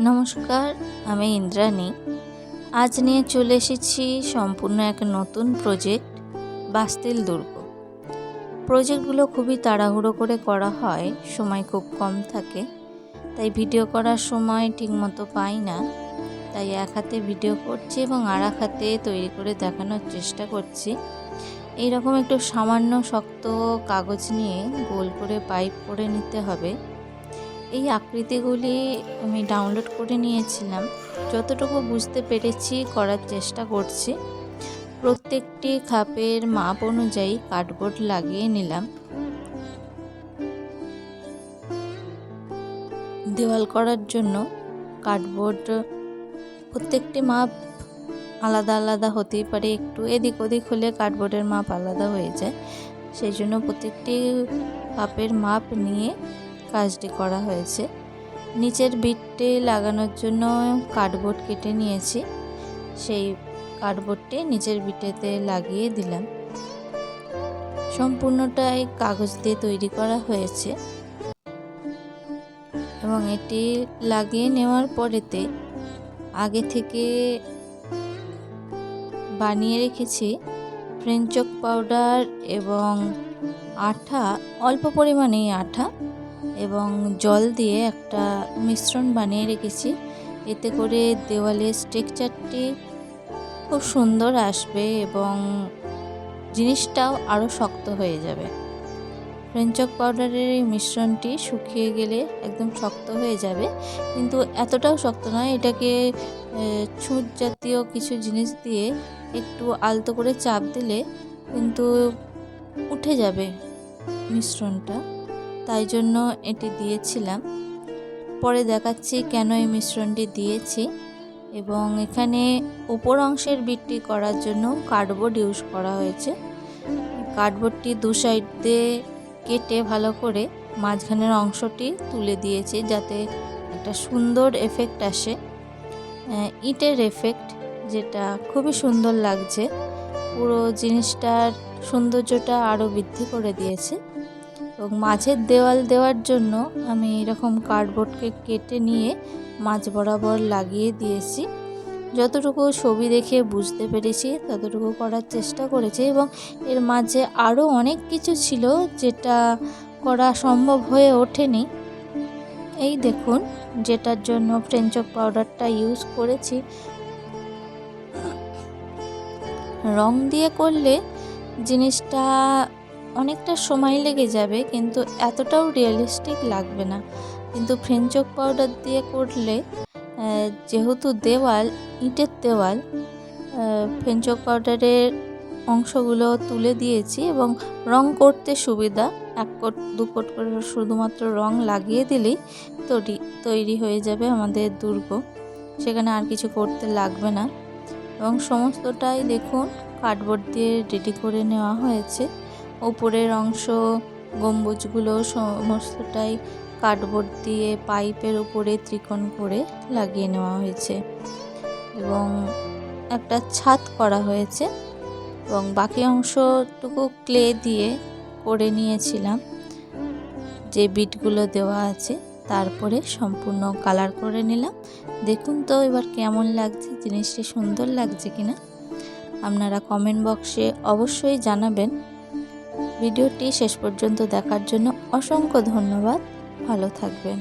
নমস্কার, আমি ইন্দ্রাণী। আজ নিয়ে চলে এসেছি সম্পূর্ণ এক নতুন প্রজেক্ট, বাস্তিল দুর্গ। প্রজেক্টগুলো খুবই তাড়াহুড়ো করে করা হয়, সময় খুব কম থাকে, তাই ভিডিও করার সময় ঠিকমতো পাই না। তাই এক হাতে ভিডিও করছি এবং আর এক হাতে তৈরি করে দেখানোর চেষ্টা করছি। এইরকম একটু সামান্য শক্ত কাগজ নিয়ে গোল করে পাইপ করে নিতে হবে। এই আকৃতিগুলি আমি ডাউনলোড করে নিয়েছিলাম, যতটুকু বুঝতে পেরেছি করার চেষ্টা করছি। প্রত্যেকটি খাপের মাপ অনুযায়ী কার্ডবোর্ড লাগিয়ে নিলাম। দেওয়াল করার জন্য কার্ডবোর্ড প্রত্যেকটি মাপ আলাদা আলাদা হতেই পারে, একটু এদিক ওদিক হলে কার্ডবোর্ডের মাপ আলাদা হয়ে যায়। সেই জন্য প্রত্যেকটি খাপের মাপ নিয়ে কাজটি করা হয়েছে। নিচের বিটটি লাগানোর জন্য কার্ডবোর্ড কেটে নিয়েছি, সেই কার্ডবোর্ডটি নিচের বিটেতে লাগিয়ে দিলাম। সম্পূর্ণটাই কাগজ দিয়ে তৈরি করা হয়েছে এবং এটি লাগিয়ে নেওয়ার পরেতে আগে থেকে বানিয়ে রেখেছি ফ্রেঞ্চ চক পাউডার এবং আঠা, অল্প পরিমাণেই আঠা এবং জল দিয়ে একটা মিশ্রণ বানিয়ে রেখেছি। এতে করে দেওয়ালের স্ট্রাকচারটি খুব সুন্দর আসবে এবং জিনিসটাও আরও শক্ত হয়ে যাবে। ফ্রেঞ্চ চক পাউডারের এই মিশ্রণটি শুকিয়ে গেলে একদম শক্ত হয়ে যাবে, কিন্তু এতটাও শক্ত নয়। এটাকে ছুঁচ জাতীয় কিছু জিনিস দিয়ে একটু আলতো করে চাপ দিলে কিন্তু উঠে যাবে মিশ্রণটা, তাই জন্য এটি দিয়েছিলাম। পরে দেখাচ্ছি কেন এই মিশ্রণটি দিয়েছি। এবং এখানে উপর অংশের বিটটি করার জন্য কার্ডবোর্ড ইউজ করা হয়েছে। কার্ডবোর্ডটি দু সাইড দিয়ে কেটে ভালো করে মাঝখানের অংশটি তুলে দিয়েছি, যাতে একটা সুন্দর এফেক্ট আসে, ইটের এফেক্ট, যেটা খুবই সুন্দর লাগছে। পুরো জিনিসটার সৌন্দর্যটা আরও বৃদ্ধি করে দিয়েছে। এবং মাঝের দেওয়াল দেওয়ার জন্য আমি এরকম কার্ডবোর্ডকে কেটে নিয়ে মাঝ বরাবর লাগিয়ে দিয়েছি। যতটুকু ছবি দেখে বুঝতে পেরেছি ততটুকু করার চেষ্টা করেছি, এবং এর মাঝে আরও অনেক কিছু ছিল যেটা করা সম্ভব হয়ে ওঠেনি। এই দেখুন, যেটার জন্য ফ্রেঞ্চ চক পাউডারটা ইউজ করেছি। রং দিয়ে করলে জিনিসটা অনেকটা সময় লেগে যাবে, কিন্তু এতটাও রিয়েলিস্টিক লাগবে না। কিন্তু ফ্রেঞ্চ চক পাউডার দিয়ে করলে, যেহেতু দেওয়াল ইটের দেওয়াল, ফ্রেঞ্চ চক পাউডারের অংশগুলো তুলে দিয়েছি এবং রং করতে সুবিধা। 1 কোট 2 কোট করে শুধুমাত্র রং লাগিয়ে দিলেই তৈরি হয়ে যাবে আমাদের দুর্গ, সেখানে আর কিছু করতে লাগবে না। এবং সমস্তটাই দেখুন কার্ডবোর্ড দিয়ে রেডি করে নেওয়া হয়েছে। উপরের অংশ, গম্বুজগুলো সমস্তটাই কার্ডবোর্ড দিয়ে পাইপের উপরে ত্রিকোণ করে লাগিয়ে নেওয়া হয়েছে এবং একটা ছাদ করা হয়েছে। এবং বাকি অংশটুকু ক্লে দিয়ে করে নিয়েছিলাম, যে বিটগুলো দেওয়া আছে, তারপরে সম্পূর্ণ কালার করে নিলাম। দেখুন তো এবার কেমন লাগছে, জিনিসটি সুন্দর লাগছে কিনা আপনারা কমেন্ট বক্সে অবশ্যই জানাবেন। ভিডিওটি শেষ পর্যন্ত দেখার জন্য অসংখ্য ধন্যবাদ। ভালো থাকবেন।